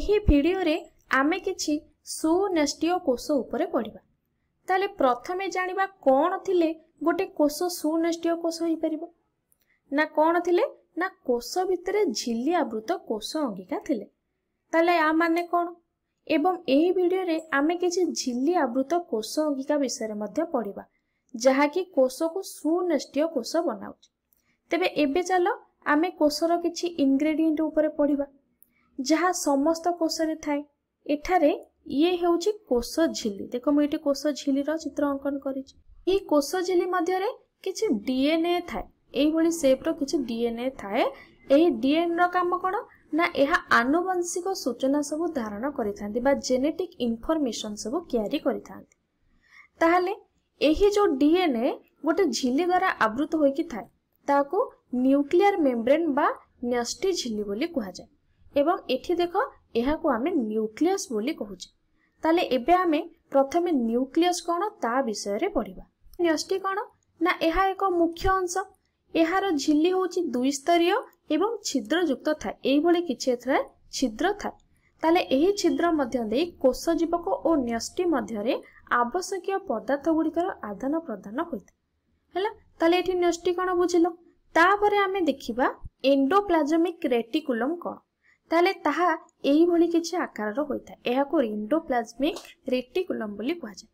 एही वीडियो रे आमे किछि सुनेष्टीय कोष उपरे पढ़िबा। ताले प्रथमे जानिबा कोन थिले गोटे कोष सुनेष्टीय कोष होई परिबो ना कोन थिले ना कोष भितरे झिल्ली आवृत कोष अंगिका थिले। ताले आ माने कोन एवं एही वीडियो रे आमे किछि झिल्ली आवृत कोष अंगिका विषय रे मध्ये पढ़िबा जहा कि कोष को सुनेष्टीय कोष बनाउछ। तेबे एबे चलो आमे कोषर किछि इंग्रेडिएंट उपरे पढ़िबा जहा समस्त कोष रे थाए। एठारे ये हेउची कोष झिल्ली। देखो मु एठी कोष झिल्ली रो चित्र अंकन करिछि। ई कोष झिल्ली मध्ये रे किछि डीएनए थाए। एही भली शेप रो किछि डीएनए थाए। एही डीएनए रो काम कोन ना एहा आनुवंशिक सूचना सब धारण करिथांती बा जेनेटिक इन्फॉर्मेशन सब क्यारी करिथांती। ताहाले एही जो डीएनए गोटे झिल्ली द्वारा आवृत होई कि थाए ताको न्यूक्लियर मेम्ब्रेन बा न्यष्टि झिल्ली बोली कहा जाय। एवं एठी देखो एहा को आमे न्यूक्लियस बोली कहूचे। ताले एबे आमे प्रथमे न्यूक्लियस कोन ता विषय रे पढ़िबा। न्यष्टि कोन ना एहा एक मुख्य अंश। एहार झिल्ली होची दुई स्तरीय एवं छिद्र युक्त थाए। एही भली किछि एथरा छिद्र थाए। ताले एही छिद्र मध्य देई कोष जीवक ओ न्यष्टि मध्य रे आवश्यक पदार्थ गुड़िकर आदान प्रदान होइता। हला ताले एठी न्यष्टि कोन बुझिलो। तापरे आमे देखिबा एंडोप्लाज्मिक रेटिकुलम कोन। ताले ताहा एही भली किछि आकार होइता। एहा को एंडोप्लाज्मिक रेटिकुलम बोली कहा जाय।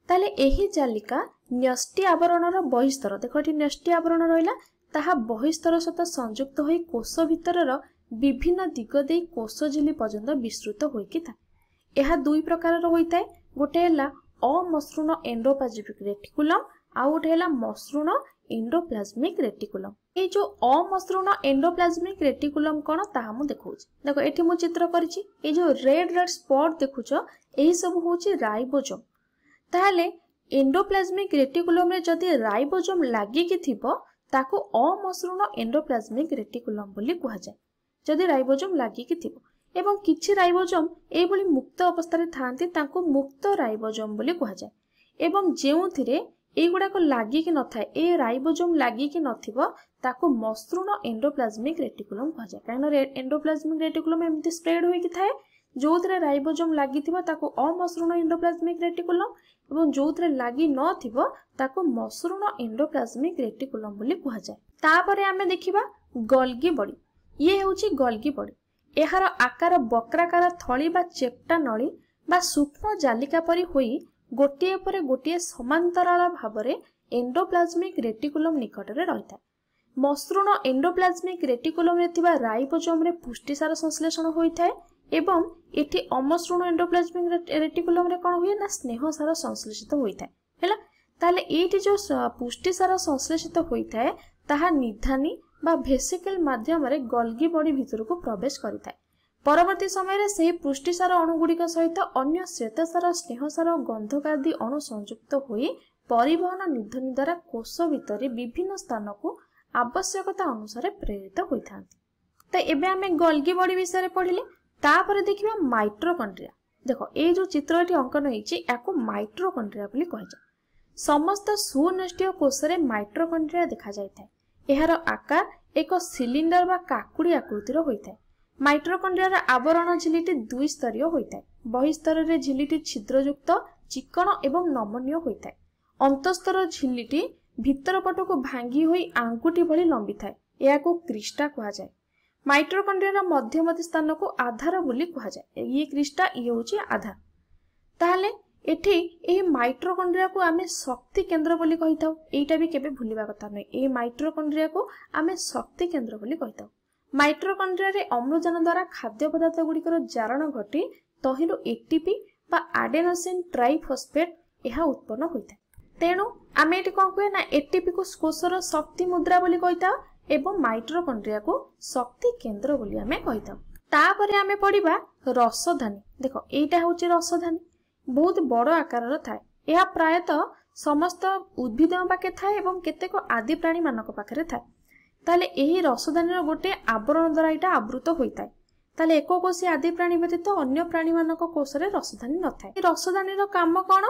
ताले एही जालिका न्यष्टि आवरणर बहिस्तर देखो एठी न्यष्टि आवरण रहिला ताहा बहिस्तर सहित संयुक्त होई कोष भितरर विभिन्न दिग देई कोष झिल्ली पर्यंत विस्तृत होई कि था। एहा दुई प्रकार होइताय। गोटे हला अमसृण एंडोप्लाज्मिक रेटिकुलम आ गोटे हला मसृण एंडोप्लाज्मिक रेटिकुलम। ए जो अमसृण एंडोप्लाज्मिक रेटिकुलम कोन ताहा मु देखौछि। देखो एठी मु चित्र करिछि। ए जो रेड स्पॉट देखुछो एही सब होछि राइबोसोम। ताहाले एंडोप्लाज्मिक रेटिकुलम रे जदि राइबोसोम लागि कि थिबो ताको अमसृण एंडोप्लाज्मिक रेटिकुलम बोली कहा जाय। जदि राइबोसोम लागि कि थिबो एवं किछि राइबोसोम एही भली मुक्त अवस्था रे थांती ताको मुक्त राइबोसोम बोली कहा जाय। एवं जेउथिरे एगुडा को लागि कि नथाय ए राइबोसोम लागि कि नथिबो ताको मसृण एंडोप्लाज्मिक रेटिकुलम कहा जाय। कारणा एंडोप्लाज्मिक रेटिकुलम एमति स्प्रेड होई कि थाए जोथरे राइबोसोम लागि थिबो ताको अमसृण एंडोप्लाज्मिक रेटिकुलम एवं जोथरे लागि न थिबो ताको मसृण एंडोप्लाज्मिक रेटिकुलम बोली कहा जाय। तापरे आमे देखिबा गोल्गी बॉडी। ये हेउची गोल्गी बॉडी। एहार आकार वक्राकार थळी बा चेप्टा नळी बा सूक्ष्म जालिका परि होई गोटिए परे गोटिए समांतराल भावरे एंडोप्लाज्मिक रेटिकुलम निकटरे रहिता। मसृण एंडोप्लाज्मिक रेटिकुलम रे थिबा राइबोसोम रे पुष्टिसार संश्लेषण होइथाय एवं एठी अमसृण एंडोप्लाज्मिक रेटिकुलम रे कोन होय ना स्नेहसार संश्लेषित होइथाय। हैला ताले एठी जो पुष्टिसार संश्लेषित होइथाय ताहा निधानी बा वेसिकल माध्यम रे गोल्गी बॉडी भितर को प्रवेश करिथाय। परवर्ती समय रे सेही पुष्टिसार अणुगुड़िक सहित अन्य श्वेतसार स्नेहसार गंधक आदि अणु संयुक्त होई परिवहन निधनी द्वारा कोष भितर विभिन्न स्थान को आवश्यकता अनुसार प्रेरित होइथांती। तो एबे आमे गोल्गी बॉडी विषय रे पढ़िले। तापर देखिबा माइटोकॉन्ड्रिया। देखो ए जो चित्र एठी अंकन होईची याको माइटोकॉन्ड्रिया बोली कहि जाय। समस्त सुनेष्टीय कोष रे माइटोकॉन्ड्रिया देखा जायथाय। एहार आकार एक सिलिंडर बा काकुड़ी आकृतिर होइथाय। माइटोकॉन्ड्रिया रा आवरण झिल्लीटी दुई स्तरीय होइथाय। बहिस्तर रे झिल्लीटी छिद्रयुक्त चिकण एवं नमनीय होइथाय। अंतस्तर झिल्लीटी भितर पटको भांगी होई आंगुठी भली लंबी थाय। याको क्रिस्टा कहा जाय। माइटोकॉन्ड्रिया रा मध्यवर्ती स्थान को आधार बोली कहा जाय। ये क्रिस्टा ये होची आधार। ताहले एठी एही माइटोकॉन्ड्रिया को आमे शक्ति केंद्र बोली कहिताउ। एटा भी केबे भूलिबा कथा नै। एही माइटोकॉन्ड्रिया को आमे शक्ति केंद्र बोली कहिताउ। माइटोकॉन्ड्रिया रे अम्लजान द्वारा खाद्य पदार्थ गुड़िकर जारण घटी तहिरु एटीपी बा एडेनोसिन ट्राइफॉस्फेट एहा उत्पन्न होइता। तेणु आमे एटी कोन कहे ना एटीपी को कोषर शक्ति मुद्रा बोली कहिता एवं माइटोकॉन्ड्रिया को शक्ति केंद्र बोली आमे कहिता। तापरे आमे पढिबा रसधानी। देखो एटा होची रसधानी। बहुत बड़ आकार थाए। यह प्रायतः समस्त उद्भिद पाखे थाए एवं केतेक आदि प्राणी मानक पाखरे थाए। ताले एही रसधानी गोटे आवरण द्वारा एटा आवृत होइताय। ताले एककोषी आदि प्राणी व्यतीत अन्य प्राणी मानक कोषरे रसधानी न थाए। रसधानी रो काम कोन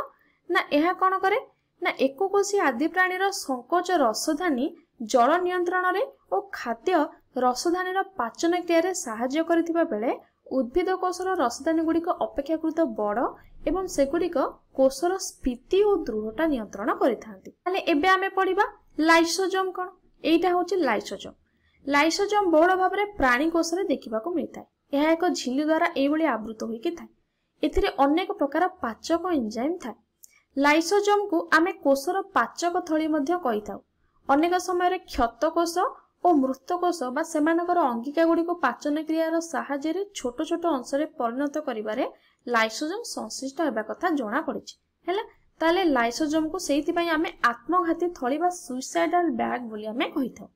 ना एहा कोन करे ना एककोषी आदि प्राणी रो संकोच रसधानी जल नियंत्रण रे ओ खाद्य रसधानी रो पाचन क्रिया रे सहाय्य करथिबा बेले उद्भिद कोषर रसदानी गुड़िक अपेक्षाकृत बड़ एवं सेगुड़िक कोषर स्फीति और दृढ़ता नियंत्रण करिथांती। एबे आमे पढ़िबा लाइसोजोम कौन। एइटा होछि लाइसोजोम। लाइसोजोम बड़ भाव में प्राणी कोषरे देखिबाकू मिलता है। यह एक झिल्ली द्वारा एइभଳି आवृत होइकि थाए। एथिरे अनेक प्रकार पाचक एंजाइम थाए। लाइसोजोम को आमे कोषर पाचक थली मध्य कहिथाउ। अनेक समय क्षत कोष और मृत कोष बा सेमानकर अंगिका गुड़िक पाचन क्रियार साहाय्य छोट छोट अंश परिणत करिबारे लाइसोजोम संश्लिष्ट हेबा कथा जणा पड़िछि। हैला ताले लाइसोजोम को सेइथिपई आमे आत्मघाती थली बा सुइसाइडल बैग बोली आमे कहिथाउ।